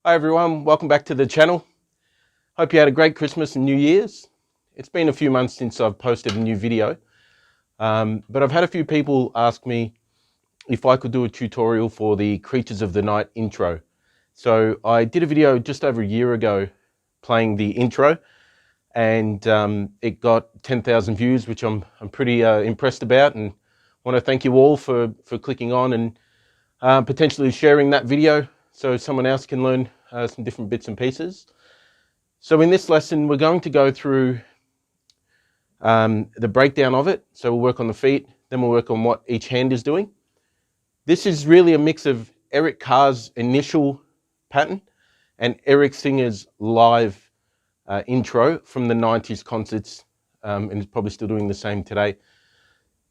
Hi everyone, welcome back to the channel. Hope you had a great Christmas and New Year's. It's been a few months since I've posted a new video, but I've had a few people ask me if I could do a tutorial for the Creatures of the Night intro. So I did a video just over a year ago playing the intro, and it got 10,000 views, which I'm pretty impressed about, and want to thank you all for clicking on and potentially sharing that video so someone else can learn some different bits and pieces. So in this lesson, we're going to go through the breakdown of it. So we'll work on the feet, then we'll work on what each hand is doing. This is really a mix of Eric Carr's initial pattern and Eric Singer's live intro from the 90s concerts, and he's probably still doing the same today.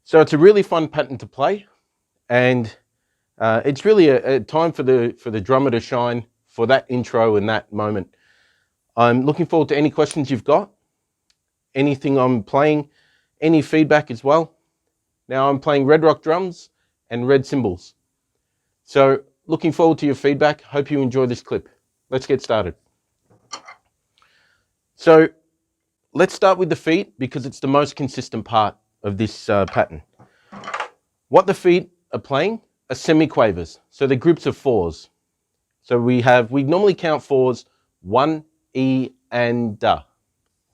So it's a really fun pattern to play, and it's really a time for the drummer to shine for that intro and that moment. I'm looking forward to any questions you've got, anything I'm playing, any feedback as well. Now I'm playing red rock drums and red cymbals. So looking forward to your feedback. Hope you enjoy this clip. Let's get started. So let's start with the feet because it's the most consistent part of this pattern. What the feet are playing are semiquavers. So they're groups of fours. So we normally count fours: 1, E, and da.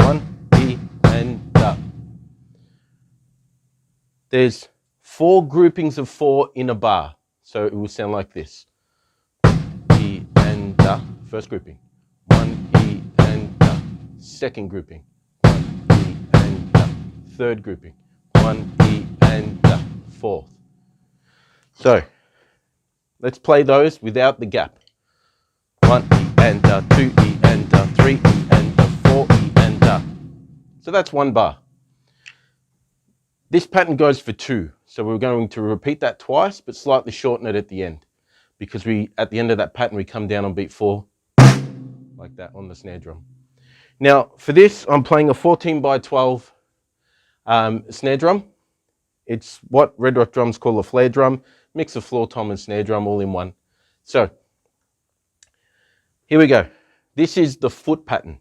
1, E, and da. There's 4 groupings of 4 in a bar. So it will sound like this. E, and da. First grouping. 1, E, and da. Second grouping. 1, E, and da. Third grouping. 1, E, and da. Fourth. So let's play those without the gap. 1 E and 2 E and 3 E and 4 E and so that's one bar. This pattern goes for 2, so we're going to repeat that twice, but slightly shorten it at the end, because at the end of that pattern we come down on beat 4, like that on the snare drum. Now for this, I'm playing a 14 by 12 snare drum. It's what red rock drums call a flare drum, mix of floor tom and snare drum all in one. So here we go. This is the foot pattern.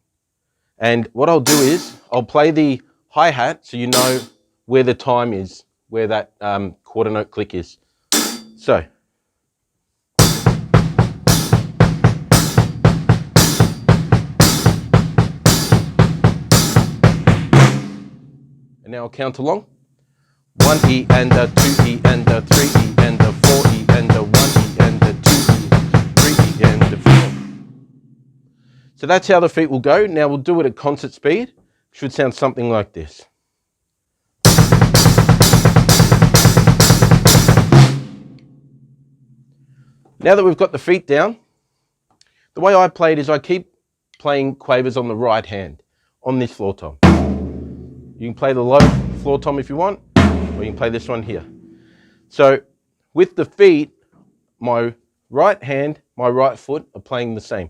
And what I'll do is I'll play the hi-hat so you know where the time is, where that quarter note click is. So. And now I'll count along. 1 E and 2 E and 3 E and 4 E and 1 E and 2 E, 3 E and 4. So that's how the feet will go. Now we'll do it at concert speed. Should sound something like this. Now that we've got the feet down, the way I play it is I keep playing quavers on the right hand on this floor tom. You can play the low floor tom if you want, or you can play this one here. So with the feet, my right hand, my right foot are playing the same.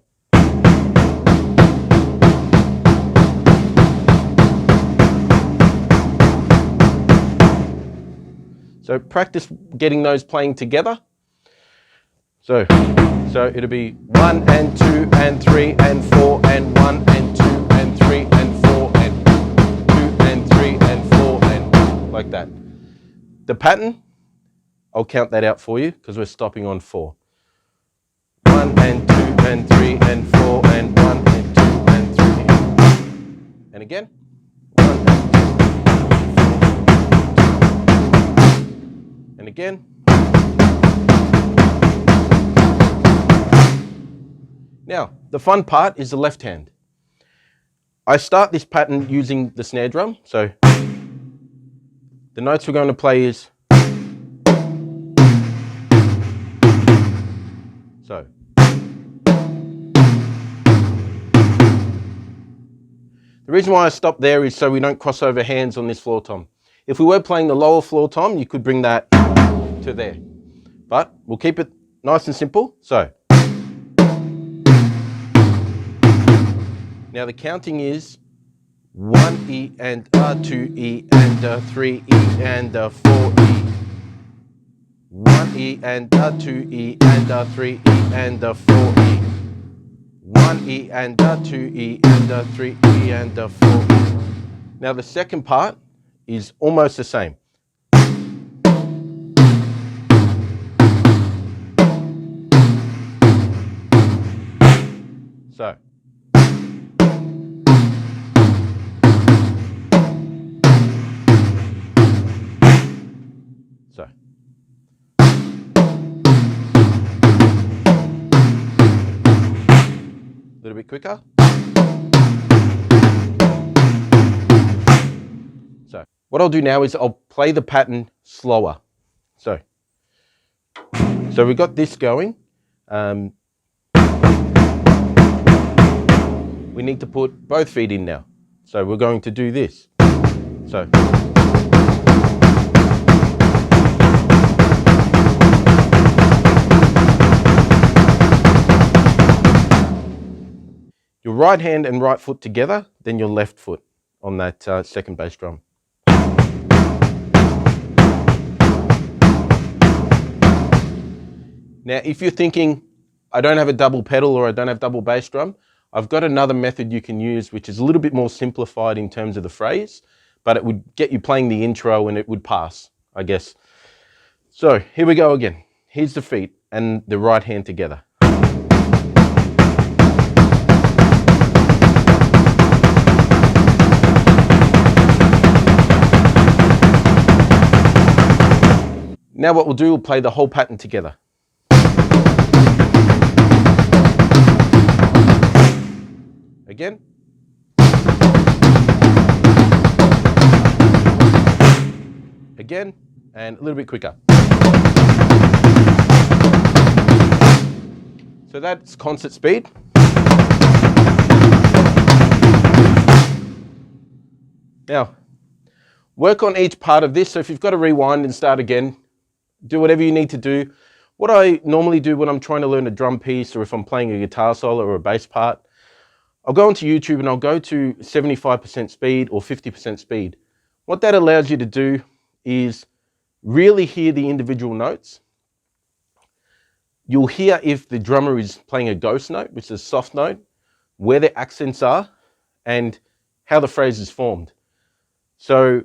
So practice getting those playing together. So it'll be 1 and 2 and 3 and 4 and 1 and 2 and 3 and 4 and 2 and 3 and 4 and like that. The pattern, I'll count that out for you because we're stopping on 4. 1 and 2 and 3 and 4 and 1 and 2 and 3. And again. 1 and again. Now, the fun part is the left hand. I start this pattern using the snare drum. So the notes we're going to play is so. The reason why I stop there is so we don't cross over hands on this floor tom. If we were playing the lower floor tom, you could bring that to there. But we'll keep it nice and simple. So. Now the counting is 1 E and 2 E and 3 E and 4 E. 1 E and 2 E and 3 E and 4 E. 1 E and a, 2 E and a, 3 E and a, 4 E. Now the second part is almost the same. So. So. A little bit quicker. So what I'll do now is I'll play the pattern slower. So we've got this going. We need to put both feet in now. So we're going to do this. So. Your right hand and right foot together, then your left foot on that second bass drum. Now, if you're thinking, I don't have a double pedal or I don't have double bass drum, I've got another method you can use, which is a little bit more simplified in terms of the phrase, but it would get you playing the intro and it would pass, I guess. So here we go again. Here's the feet and the right hand together. Now what we'll do, we'll play the whole pattern together. Again. Again, and a little bit quicker. So that's concert speed. Now, work on each part of this. So if you've got to rewind and start again, do whatever you need to do. What I normally do when I'm trying to learn a drum piece or if I'm playing a guitar solo or a bass part, I'll go onto YouTube and I'll go to 75% speed or 50% speed. What that allows you to do is really hear the individual notes. You'll hear if the drummer is playing a ghost note, which is a soft note, where the accents are, and how the phrase is formed. So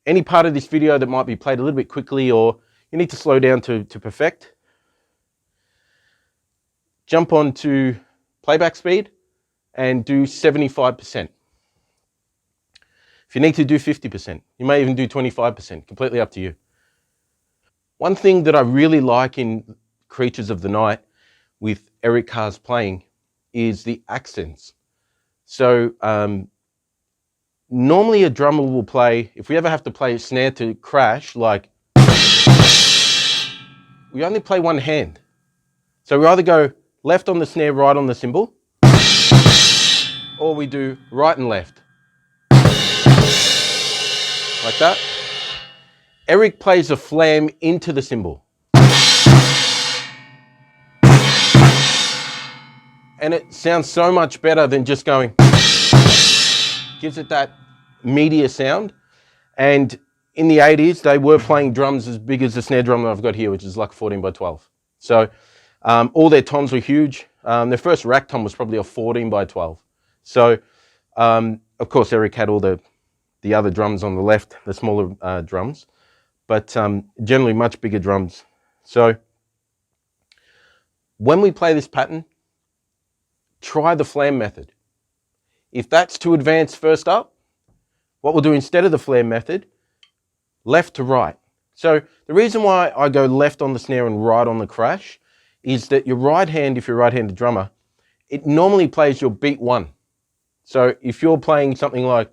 any part of this video that might be played a little bit quickly or you need to slow down to perfect, jump on to playback speed and do 75%. If you need to do 50%, you may even do 25%, completely up to you. One thing that I really like in Creatures of the Night with Eric Carr's playing is the accents. So normally a drummer will play, if we ever have to play a snare to crash, like, we only play one hand. So we either go left on the snare, right on the cymbal, or we do right and left. Like that. Eric plays a flam into the cymbal. And it sounds so much better than just going, gives it that meatier sound. And in the 80s, they were playing drums as big as the snare drum that I've got here, which is like 14 by 12. So all their toms were huge. Their first rack tom was probably a 14 by 12. So, of course, Eric had all the other drums on the left, the smaller drums, but generally much bigger drums. So when we play this pattern, try the flam method. If that's too advanced first up, what we'll do instead of the flam method, left to right. So the reason why I go left on the snare and right on the crash is that your right hand, if you're a right-handed drummer, it normally plays your beat one. So if you're playing something like,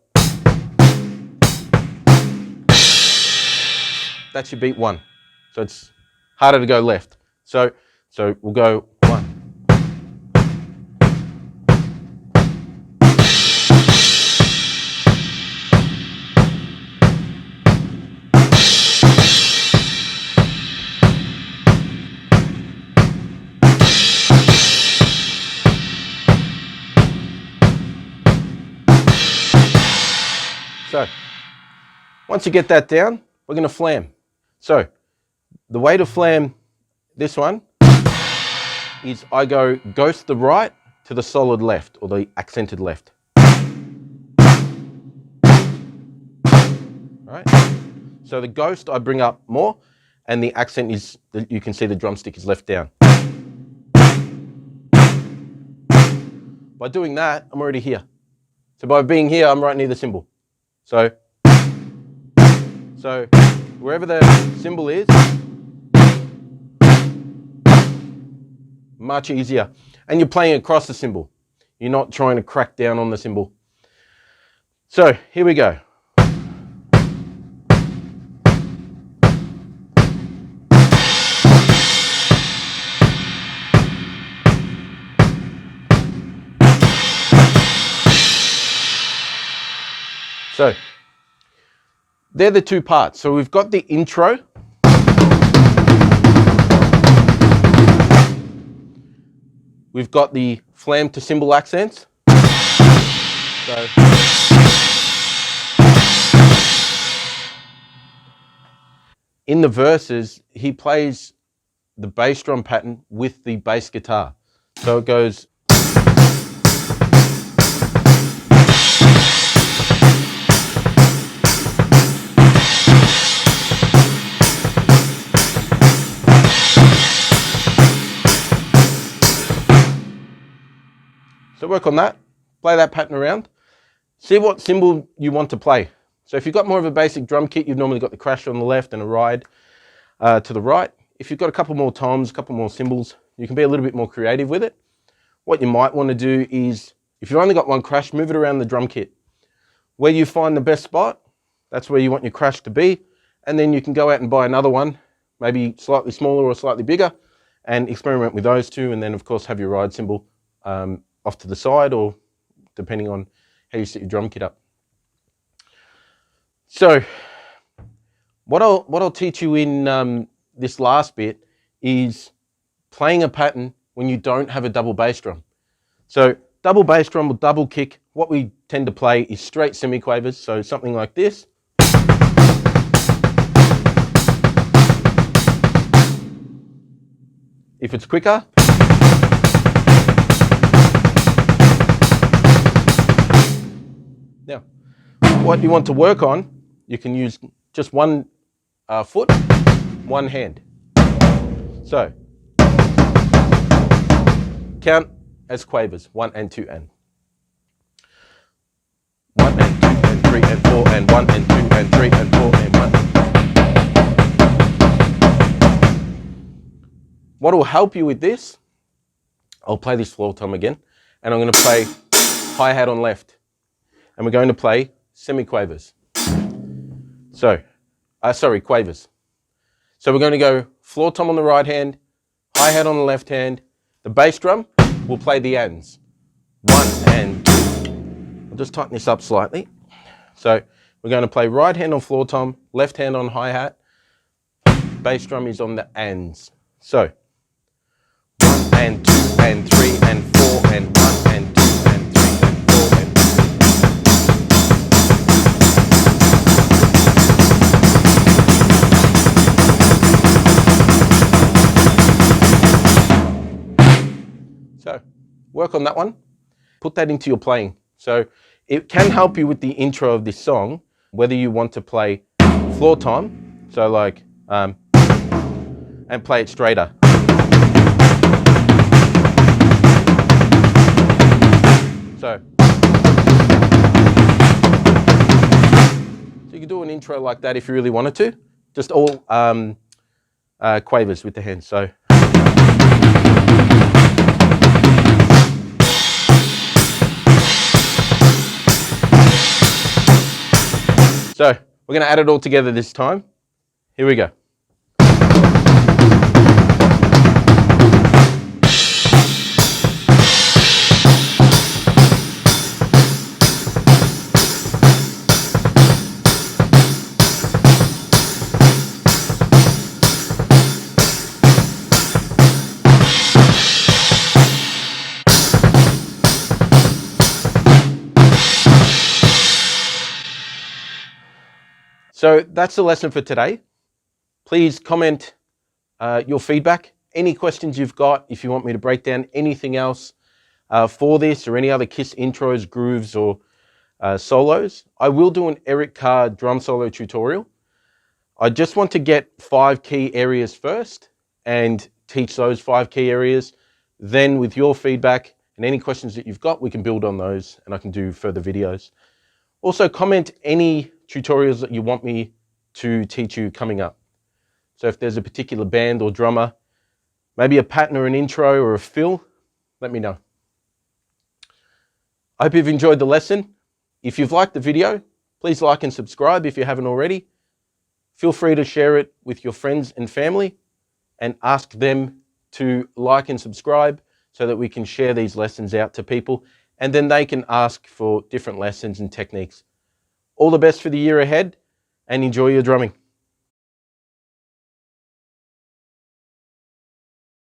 that's your beat one. So it's harder to go left. So we'll go one. So once you get that down, we're going to flam. So the way to flam this one is I go ghost the right to the solid left, or the accented left. Right? So the ghost I bring up more, and the accent is, you can see the drumstick is left down. By doing that, I'm already here. So by being here, I'm right near the cymbal. So wherever the cymbal is, much easier. And you're playing across the cymbal. You're not trying to crack down on the cymbal. So here we go. So they're the two parts. So we've got the intro. We've got the flam to cymbal accents. So in the verses, he plays the bass drum pattern with the bass guitar. So it goes. So work on that, play that pattern around, see what cymbal you want to play. So if you've got more of a basic drum kit, you've normally got the crash on the left and a ride to the right. If you've got a couple more toms, a couple more cymbals, you can be a little bit more creative with it. What you might want to do is, if you've only got one crash, move it around the drum kit. Where you find the best spot, that's where you want your crash to be, and then you can go out and buy another one, maybe slightly smaller or slightly bigger, and experiment with those two, and then of course have your ride cymbal off to the side, or depending on how you set your drum kit up. So what I'll teach you in this last bit is playing a pattern when you don't have a double bass drum. So double bass drum or double kick, what we tend to play is straight semiquavers, so something like this. If it's quicker, now, what you want to work on, you can use just one foot, one hand. So, count as quavers, 1 and 2 and. 1 and 2 and 3 and 4 and 1 and 2 and 3 and 4 and 1. What will help you with this, I'll play this floor tom again, and I'm going to play hi-hat on left. And we're going to play semiquavers. So, quavers. So we're going to go floor tom on the right hand, hi-hat on the left hand. The bass drum will play the ands. 1 and 2. I'll just tighten this up slightly. So we're going to play right hand on floor tom, left hand on hi-hat. Bass drum is on the ands. So 1 and 2 and 3 and 4 and 1 and 2 and 3 and 4 and 2. So work on that one, put that into your playing. So it can help you with the intro of this song, whether you want to play floor tom, so like, and play it straighter. So you can do an intro like that if you really wanted to, just all quavers with the hands. So. So we're going to add it all together this time. Here we go. So that's the lesson for today. Please comment your feedback, any questions you've got, if you want me to break down anything else for this or any other Kiss intros, grooves, or solos, I will do an Eric Carr drum solo tutorial. I just want to get 5 key areas first and teach those 5 key areas. Then with your feedback and any questions that you've got, we can build on those and I can do further videos. Also, comment any tutorials that you want me to teach you coming up. So if there's a particular band or drummer, maybe a pattern or an intro or a fill, let me know. I hope you've enjoyed the lesson. If you've liked the video, please like and subscribe if you haven't already. Feel free to share it with your friends and family and ask them to like and subscribe so that we can share these lessons out to people and then they can ask for different lessons and techniques. All the best for the year ahead and enjoy your drumming.